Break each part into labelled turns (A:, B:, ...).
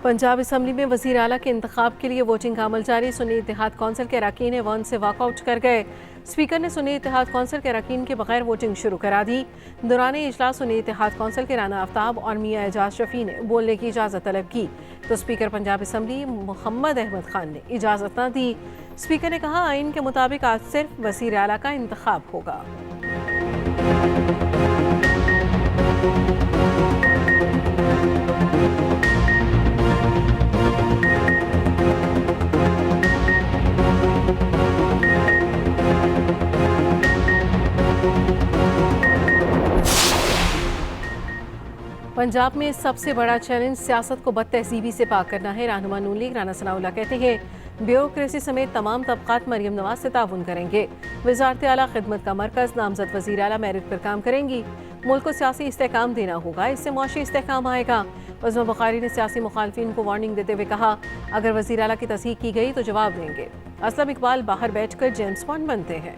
A: Punjab assembly में वज़ीर आला के इंतखाब के लिए वोटिंग का अमल जारी। सुन्नी इत्तेहाद कौंसिल के अरकान ऐवान से वॉकआउट कर गए। स्पीकर ने सुन्नी इत्तेहाद कौंसिल के अरकान के बगैर वोटिंग शुरू करा दी। दौरान इजलास सुन्नी इत्तेहाद कौंसिल के राना आफ्ताब और मियाँ एजाज शफी ने बोलने की इजाज़त तलब की तो स्पीकर पंजाब असम्बली मोहम्मद अहमद खान ने इजाज़त न दी। स्पीकर ने कहा, आइन के मुताबिक आज सिर्फ वज़ीर आला का इंतखाब होगा। पंजाब में सबसे बड़ा चैलेंज सियासत को बदतहजीबी से पाक करना है। रहनुमा नून लीग राना सनाउल्लाह कहते हैं, ब्यूरोक्रेसी समेत तमाम तबकात मरियम नवाज से ताउन करेंगे। वजारत आला खिदमत का मरकज नामजद वज़ीर आला मेरिट पर काम करेंगी। मुल्क को सियासी इस्तेहकाम देना होगा, इससे मुआशी इस्तेहकाम आएगा। उस्मा बुखारी ने सियासी मुखालफिन को वार्निंग देते हुए कहा, अगर वज़ीर आला की तस्दीक की गई तो जवाब देंगे। असलम इकबाल बाहर बैठकर जेम्स बॉन्ड बनते हैं।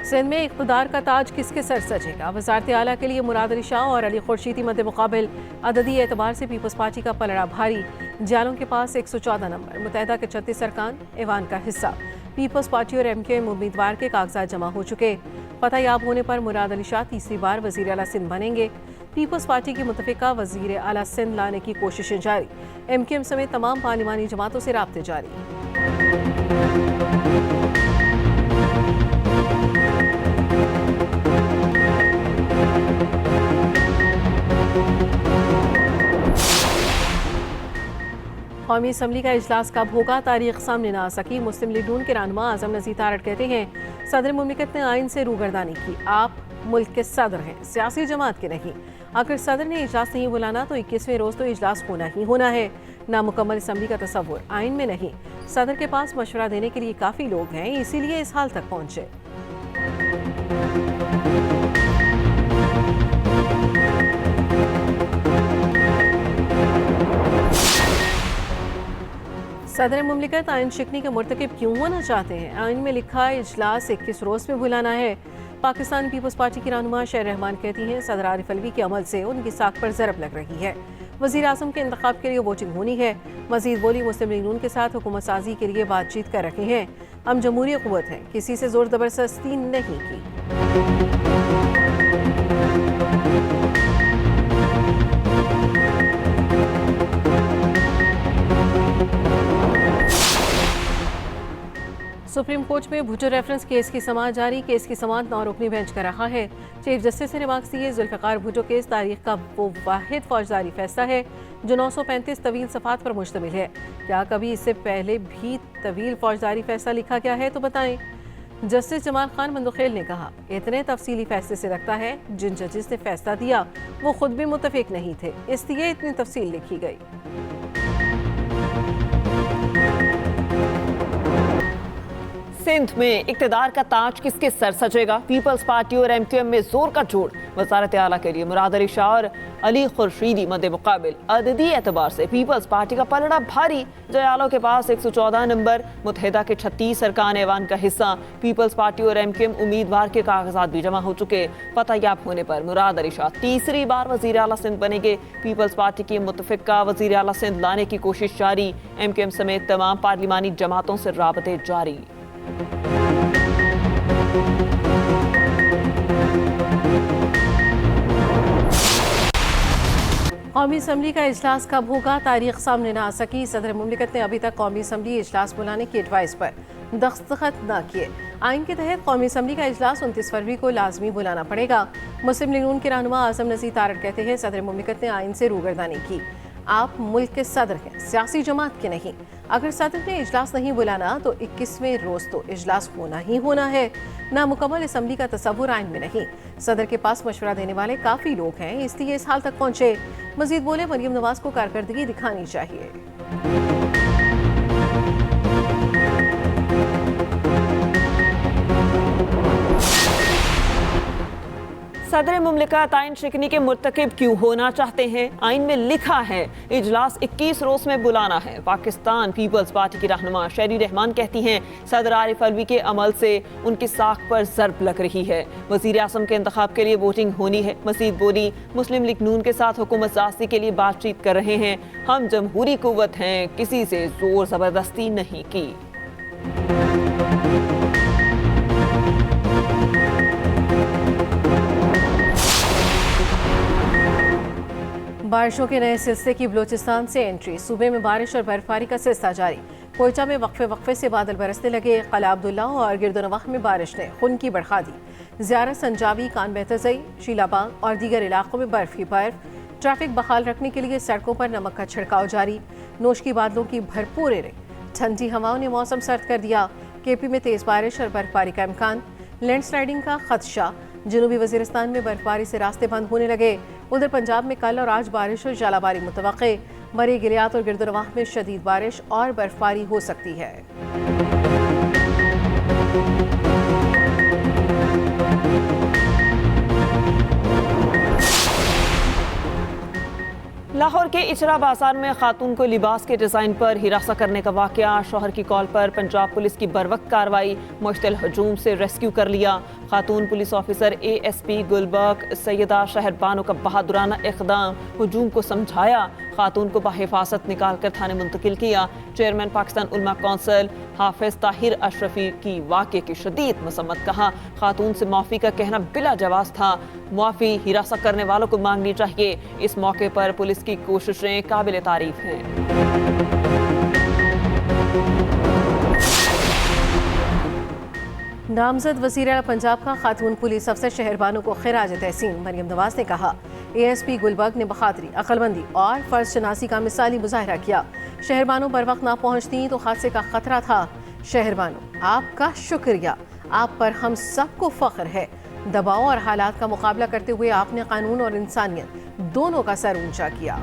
A: सिंध में इक़्तिदार का ताज किसके सर सजेगा? वज़ारत आला के लिए मुराद अली शाह और अली खुर्शीदी मद्दे मुकाबिल। अददी एतबार से पीपल्स पार्टी का पलड़ा भारी। जालों के पास 114 नंबर। मुत्तहिदा के 36 अरकान ऐवान का हिस्सा। पीपल्स पार्टी और MKM उम्मीदवार के कागजात जमा हो चुके। पता याब होने पर मुराद अली शाह तीसरी बार वज़ीर आला सिंध बनेंगे। पीपल्स पार्टी की मुतफ़िका वज़ीर आला सिंध लाने की कोशिशें जारी। MKM समेत तमाम पार्लिमानी जमातों से राब्ते जारी। कौमी असम्बली का इजलास कब होगा? तारीख सामने ना आ सकी। मुस्लिम लीग नून के रहनुमा आज़म नज़ीर तारड़ कहते हैं, सदर मुमलिकत ने आइन से रूगर्दानी की। आप मुल्क के सदर हैं, सियासी जमात के नहीं। अगर सदर ने इजलास नहीं बुलाना तो 21वें रोज़ तो इजलास होना ही होना है। नामुकम्मल असम्बली का तसव्वुर आइन में नहीं। सदर के पास मशवरा देने के लिए काफ़ी लोग हैं, इसीलिए इस हाल तक पहुँचे। सदर मुमलिकत आइन शिकनी के मुर्तकिब क्यों होना चाहते हैं? आइन में लिखा इजलास 21 रोज़ में बुलाना है। पाकिस्तान पीपल्स पार्टी की रहनुमा शेर रहमान कहती हैं, सदर आरिफ अलवी के अमल से उनकी साख पर ज़रब लग रही है। वज़ीर आज़म के इंतखाब के लिए वोटिंग होनी है। मज़ीद बोली, मुस्लिम लीग नून के साथ हुकूमत साजी के लिए बातचीत कर रहे हैं। हम जमहूरी क़ुव्वत हैं, किसी से ज़ोर ज़बरदस्ती नहीं की। सुप्रीम कोर्ट में भुट्टो रेफरेंस केस की समाअत जारी। केस की समाअत 9 रुकनी बेंच कर रहा है। चीफ जस्टिस ने रिमार्क्स दिए, जुल्फ़िकार भुट्टो केस तारीख का वो वाहिद फौजदारी फैसला है जो 935 तवील सफ़ात पर मुश्तमिल है। क्या कभी इससे पहले भी तवील फौजदारी फैसला लिखा गया है तो बताएं। जस्टिस जमाल खान मंदुखेल ने कहा, इतने तफसीली फैसले से लगता है जिन जजेस ने फैसला दिया वो खुद भी मुत्तफिक नहीं थे, इसलिए इतनी तफसील लिखी गई।
B: सिंध में इक्तदार का ताज किसके सर सजेगा? पीपल्स पार्टी और MKM में जोर का जोड़। वज़ारत आला के लिए मुराद अली शाह और अली खुर्शीदी मद्दे मुकाबिल। अददी एतबार से पीपल्स पार्टी का पलड़ा भारी। जयालों के पास 114 नंबर। मुत्तहिदा के 36 अरकान ऐवान का हिस्सा। पीपल्स पार्टी और MKM उम्मीदवार के कागजात भी जमा हो चुके। पता याब होने पर मुराद अली शाह तीसरी बार वज़ीर आला सिंध बनेंगे। पीपल्स पार्टी की मुतफ़िका वज़ीर आला सिंध लाने की कोशिश जारी। MKM समेत तमाम पार्लिमानी जमातों से राबते जारी।
A: कौमी असम्बली का इजलास कब होगा? तारीख सामने ना आ सकी। सदर मुमलिकत ने अभी तक कौमी असम्बली इजलास बुलाने की एडवाइस पर दस्तखत न किए। आइन के तहत कौमी असम्बली का इजलास 29 फरवरी को लाजमी बुलाना पड़ेगा। मुस्लिम लीग नून के रहनुमा आज़म नज़ीर तारड़ कहते हैं, सदर मुमलिकत ने आइन से रूगर्दानी की। आप मुल्क के सदर हैं, सियासी जमात के नहीं। अगर सदर ने इजलास नहीं बुलाना तो 21वें रोज़ तो इजलास होना ही होना है। नामुकम्मल असम्बली का तसव्वुर आइन में नहीं। सदर के पास मशवरा देने वाले काफ़ी लोग हैं, इसलिए इस हाल तक पहुँचे। मजीद बोले, मरियम नवाज को कारकर्दगी दिखानी चाहिए।
B: सदर मुमलिकत आइन शिकनी के मुर्तकिब क्यों होना चाहते हैं? आइन में लिखा है इजलास 21 रोज में बुलाना है। पाकिस्तान पीपल्स पार्टी की रहनुमा शहरी रहमान कहती हैं सदर आरिफ अलवी के अमल से उनकी साख पर ज़रब लग रही है। वज़ीर आज़म के इंतखाब के लिए वोटिंग होनी है। मज़ीद बोली मुस्लिम लीग नून के साथ हुकूमत साज़ी के लिए बातचीत कर रहे हैं। हम जमहूरी कुव्वत हैं, किसी से जोर ज़बरदस्ती नहीं की।
A: बारिशों के नए सिलसिले की बलूचिस्तान से एंट्री। सूबे में बारिश और बर्फबारी का सिलसिला जारी। कोयटा में वक्फे से बादल बरसने लगे। कला अब्दुल्ला और गिरदोनवाह में बारिश ने खुन की बढ़ा दी। ज़ियारत संजावी, कान बेहतजई, शीलाबाग और दीगर इलाकों में बर्फ ही बर्फ। ट्रैफिक बहाल रखने के लिए सड़कों पर नमक का छिड़काव जारी। नोश की बादलों की भरपूर एरे। ठंडी हवाओं ने मौसम सर्द कर दिया। केपी में तेज बारिश और बर्फबारी का इम्कान। लैंडस्लाइडिंग का खदशा। जनूबी वजीरिस्तान में बर्फबारी से रास्ते बंद होने लगे। उधर पंजाब में कल और आज बारिश और जालाबारी मुतवक्के। मरी गिलियात और गिरदोनवाह में शदीद बारिश और बर्फबारी हो सकती है।
B: लाहौर के इचरा बाजार में खातून को लिबास के डिज़ाइन पर हिरासत करने का वाक़या। शौहर की कॉल पर पंजाब पुलिस की बरवक्त कार्रवाई। मुश्तिल हजूम से रेस्क्यू कर लिया। खातून police officer ASP Gulberg Syeda Shehrbano का बहादुराना इक़दाम। हजूम को समझाया, खातून को बाहिफाजत निकाल कर थाने मुंतकिल किया। चेयरमैन पाकिस्तान उलमा कौंसिल हाफिज ताहिर अशरफी की वाक़े की शदीद मसम्मत। कहा खातून से माफ़ी का कहना बिला जवाज़ था। माफ़ी हिरासत करने वालों को मांगनी चाहिए। इस मौके पर पुलिस की कोशिशें काबिल तारीफ हैं।
A: नामजद वज़ीर आला पंजाब का खातून पुलिस अफसर शहरबानो को खिराज तहसीन। मरियम नवाज ने कहा ASP गुलबर्ग ने बहादुरी, अक्लमंदी और फर्ज शनासी का मिसाली मुजाहरा किया। शहरबानो बर वक्त ना पहुंचती तो हादसे का खतरा था। शहरबानो आपका शुक्रिया, आप पर हम सबको फख्र है। दबाव और हालात का मुकाबला करते हुए आपने कानून और इंसानियत दोनों का सर ऊंचा किया।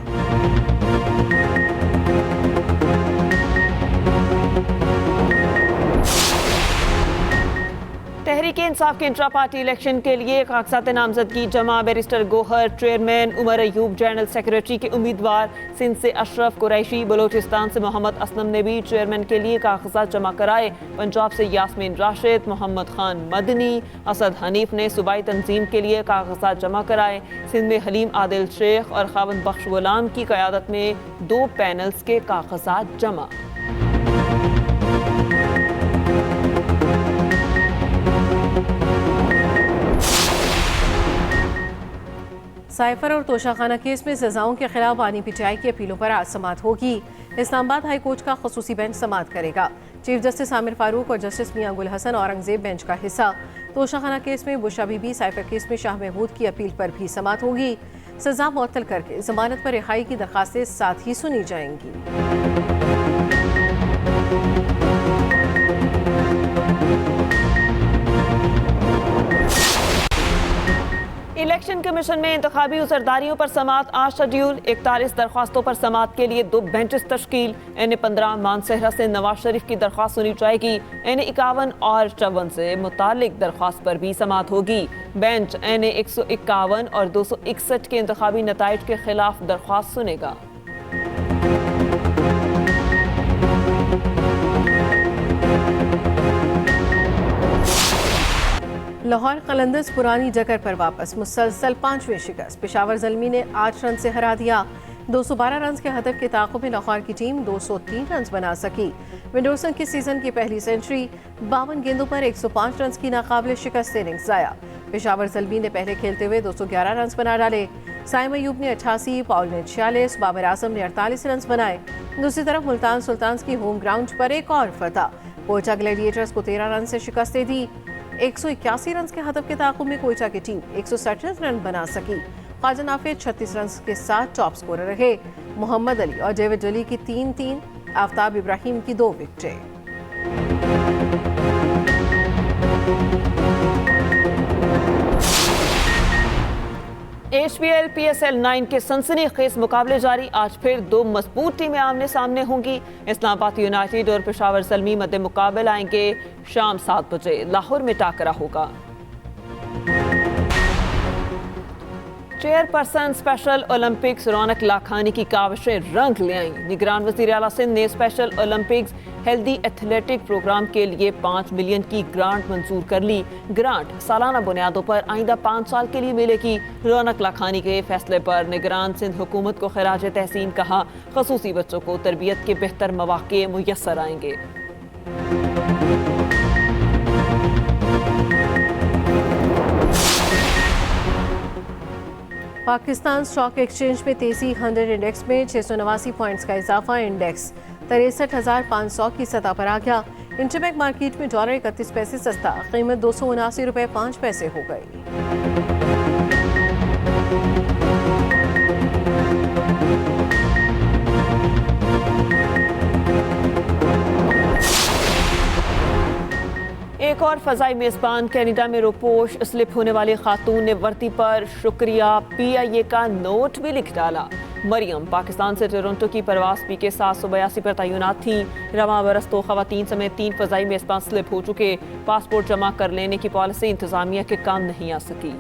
B: तहरीक इंसाफ के इंट्रा पार्टी इलेक्शन के लिए कागजात नामजदगी जमा। Barrister Gohar chairman, Umar Ayub general secretary के उम्मीदवार, सिंध से अशरफ कुरैशी, बलोचिस्तान से मोहम्मद असलम ने भी चेयरमैन के लिए कागजात जमा कराए। पंजाब से यास्मीन राशिद, मोहम्मद खान मदनी, असद हनीफ ने सूबाई तंजीम के लिए कागजात जमा कराए। सिंध में हलीम आदिल शेख और खावंद बख्श गुलाम की क़यादत में 2 पैनल्स के कागजात जमा।
A: साइफर और तोशाखाना केस में सजाओं के खिलाफ आनी पिटाई की अपीलों पर आज समाअत होगी। इस्लामाबाद हाई कोर्ट का खसूसी बेंच समाअत करेगा। चीफ जस्टिस आमिर फारूक और जस्टिस मियां गुल हसन औरंगजेब बेंच का हिस्सा। तोशाखाना केस में बुशा बीबी, साइफर केस में शाह महमूद की अपील पर भी समाअत होगी। सजा मुअत्तल करके जमानत पर रिहाई की दरखास्तें साथ ही सुनी जाएंगी।
B: इलेक्शन कमीशन में इंतखाबी उजरदारियों पर समाअत आज शेड्यूल। 41 दरख्वास्तों पर समाअत के लिए 2 बेंचेस तश्कील। NA-15 मानसहरा से नवाज शरीफ की दरख्वास्त सुनी जाएगी। NA-51 और 54 से मुतालिक दरख्वास्त पर भी समाअत होगी। बेंच NA-151 और 261 के इंतखाबी नताइज के खिलाफ दरख्वास्त सुनेगा।
A: लाहौर कलंदर्स पुरानी जगह पर वापस। मुसलसल 5वीं शिकस्त। पेशावर ज़ल्मी ने 8 रन से हरा दिया। 212 रन के हदफ के ताक़ुब में लाहौर की टीम 203 रन बना सकी। विंडरसन की सीजन की पहली सेंचुरी। 52 गेंदों पर 105 रन की नाकाबिल शिकस्त इनिंग्स ज़ाया। पेशावर ज़ल्मी ने पहले खेलते हुए 211 रन बना डाले। साइम अयूब ने 88, पाउल ने 46, बाबर आजम ने 48 रन बनाए। दूसरी तरफ मुल्तान सुल्तान्स की होम ग्राउंड पर एक और फतह। कोयटा ग्लैडिएटर्स को 13 रन से शिकस्त दी। 181 रन के हदफ के ताक़ुब में कोयटा की टीम 137 रन बना सकी। ख्वाजा नाफिद 36 रन के साथ टॉप स्कोरर रहे। मोहम्मद अली और डेविड अली की 3-3, आफ्ताब इब्राहिम की 2 विकेटें।
B: HPL PSL 9 के सनसनीखेज मुकाबले जारी। आज फिर 2 मजबूत टीमें आमने सामने होंगी। इस्लामाबाद यूनाइटेड और पेशावर ज़ल्मी मध्य मुकाबले आएंगे। शाम 7 बजे लाहौर में टाकरा होगा। चेयरपर्सन स्पेशल ओलंपिक्स रौनक लाखानी की काविशें रंग ले आईं। निगरान वज़ीर आला सिंध ने special Olympics healthy athletic program के लिए 5 मिलियन की ग्रांट मंजूर कर ली। ग्रांट सालाना बुनियादों पर आइंदा 5 साल के लिए मिलेगी। रौनक लाखानी के फैसले पर निगरान सिंध हुकूमत को खराज तहसीन कहा। खसूसी बच्चों को तरबियत के बेहतर मौके मुयस्सर आएंगे।
A: पाकिस्तान स्टॉक एक्सचेंज में तेजी। 100 इंडेक्स में 689 पॉइंट्स का इजाफा। इंडेक्स 63,500 की सतह पर आ गया। इंटरबैंक मार्केट में डॉलर 31 पैसे सस्ता, कीमत 279 रुपये 5 पैसे हो गई।
B: एक और फजाई मेजबान कनाडा में रोपोश स्लिप होने वाली खातून ने वर्दी पर शुक्रिया PIA का नोट भी लिख डाला। मरियम पाकिस्तान से टोरंटो की परवास PK 782 पर तैनात थी। रवां बरस 2 खवातीन समेत 3 फजाई मेजबान स्लिप हो चुके। पासपोर्ट जमा कर लेने की पॉलिसी इंतजामिया के काम नहीं आ सकी।